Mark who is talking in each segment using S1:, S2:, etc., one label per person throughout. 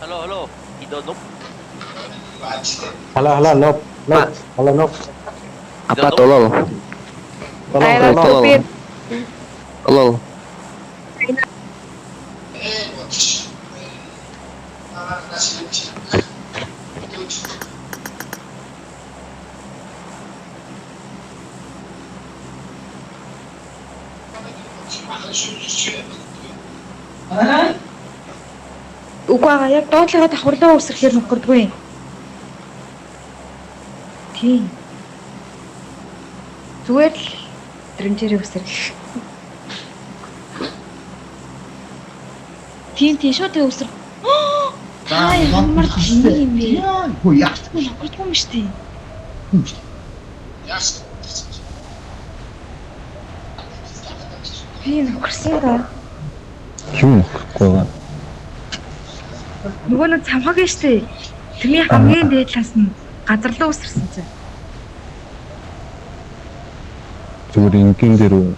S1: Hello. Ido Noob.
S2: Halo, Nob. Nob.
S3: Pak,
S2: Halo, Nob.
S3: apa
S1: Ido Noob.
S3: tolol?
S2: Tolong,
S4: Ayolah
S2: tolong.
S3: Tolol.
S4: supir.
S3: Tolol.
S4: Үгүй аа яг доотлогоо давхарлаа үүсгэхээр нөхөрдгүй. Тийм. Зүгээр л дрэмжээрээ үсрэх. Тийм шууд үсрэх. Та ямар тийм юм бэ?
S5: Хөө яах вэ?
S4: Нөхөрдгүй юм шүү дээ. Би нөхөрсөн да.
S2: Юу гэхгүй байгаа.
S4: Нөгөө нэг цамхаг нь шүү дээ. Тэрний хамгийн дээд талаас нь газарлаа үсэрсэн чинь.
S2: Зүгээр ингийн дээр үү?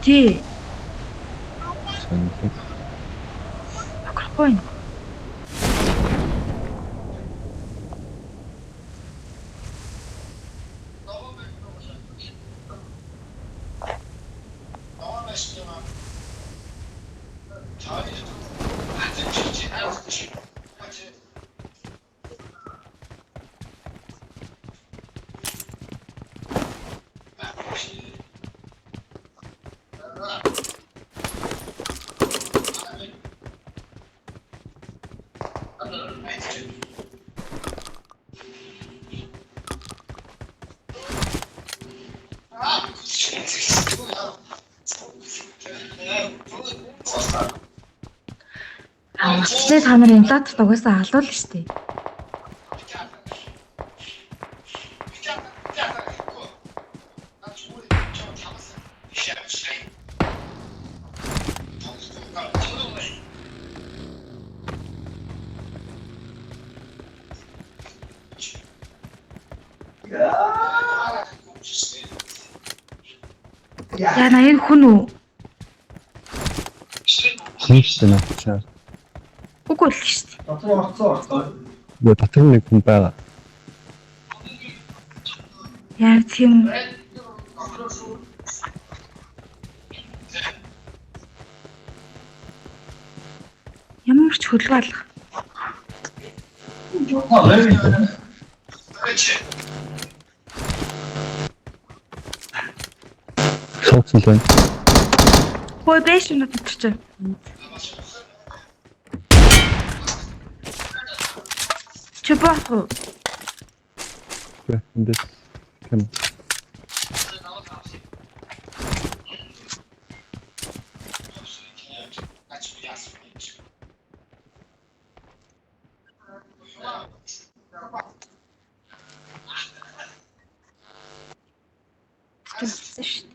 S4: Тий.
S2: Санаа.
S4: Нөхөргүй. Тэгтээ та нар имплант угаасаа алуулна шүү дээ. Яна энэ хүн үү?
S2: Хийх юм аа.
S4: Үгүй л шүү дээ.
S2: Бо татвар нэг хүн байгаа.
S4: Яг тийм. Ямар ч хөлөг алга.
S2: Суусан байна.
S4: Хөөе бэш өнөд өччих. Чи баах уу?
S2: Энд кем.
S4: Тэсэж.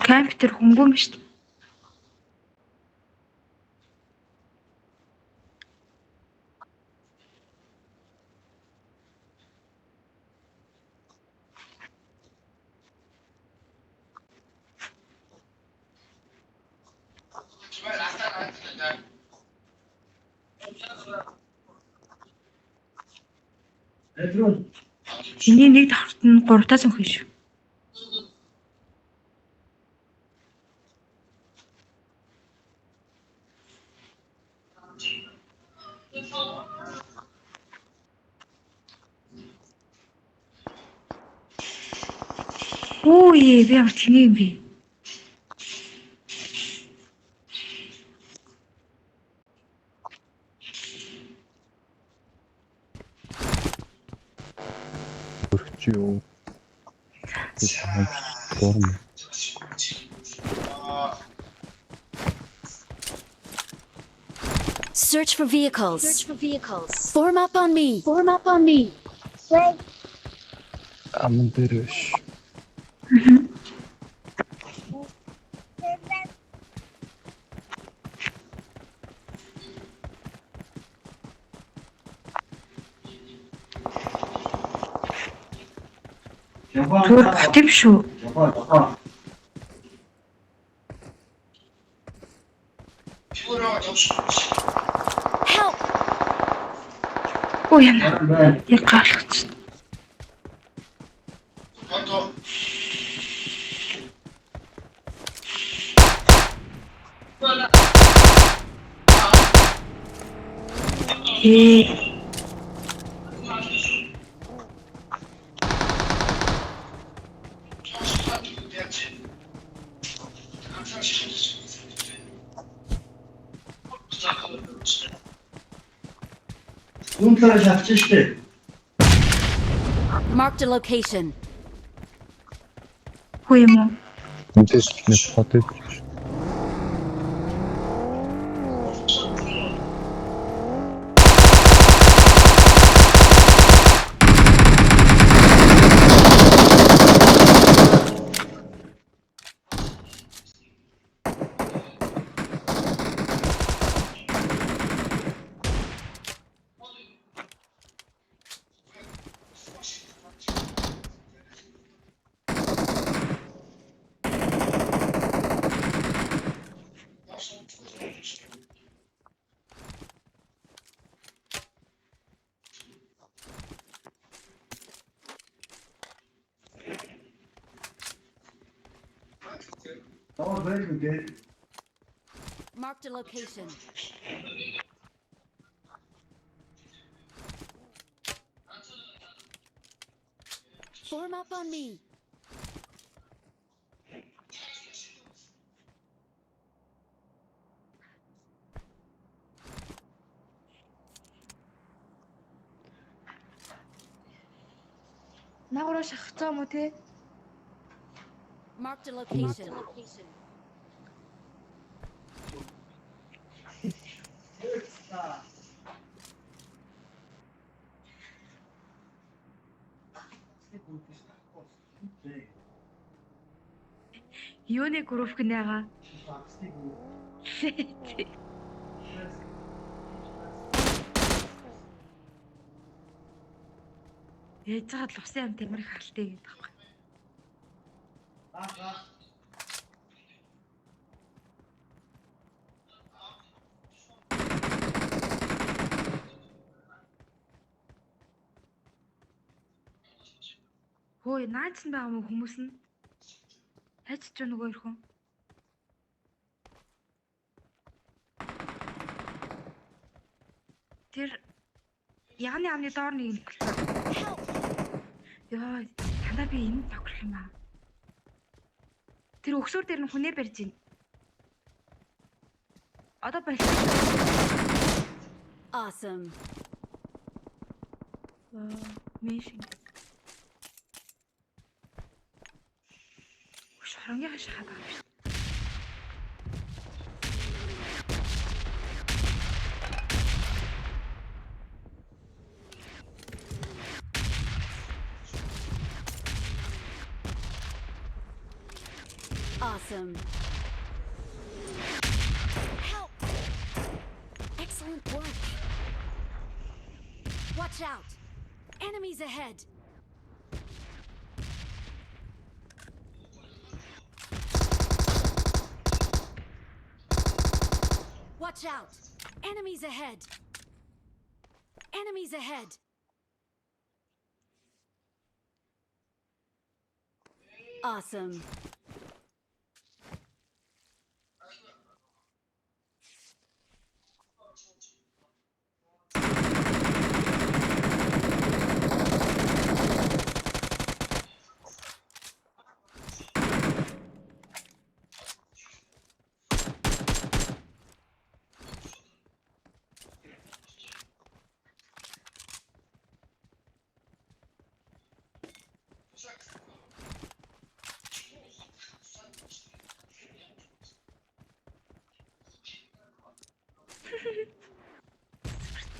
S4: Компьютер хөнгөн биш. Эний нэг давхарт нь 3-аас өнөх шүү. Оо би ямар тэний юм бэ?
S2: Өрч юу? Форма.
S5: Search for vehicles. Form up on me.
S2: Аман дээр биш.
S4: Зүгээр бот юм шүү.
S5: Help!
S4: Өө яна. Яг гаалгач.
S5: Marked a location.
S4: Хөө юм уу?
S2: Мэдээж нэг хот их.
S5: Marked a location. Form up on me.
S4: Наагураа шахацсан юм уу те?
S5: Marked a location.
S4: Юуны групп гэнэгаа? Яаж чад л усан юм тамирх халтыг гэдэг байхгүй. Хөөе, наадсан байгаа мó хүмүүс нь? Хайч ч нөгөө ирхэн. Тэр яаны амны доор нэг юм болчихсон. Яа, танаа би энэ тохирох юм аа. Тэр өксөр дээр нь хүнээ барьж байна. Одоо барьж.
S5: Awesome.
S4: Мишин. Шарангийн хашаад байгаа юм.
S5: Awesome. Help! Excellent work. Watch out. Enemies ahead. Watch out. Enemies ahead. Enemies ahead. Awesome.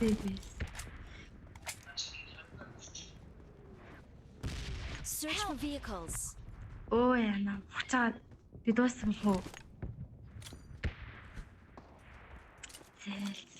S4: Дээ.
S5: Search for vehicles.
S4: Өө яна буцаад би дууссан хөө. Зээл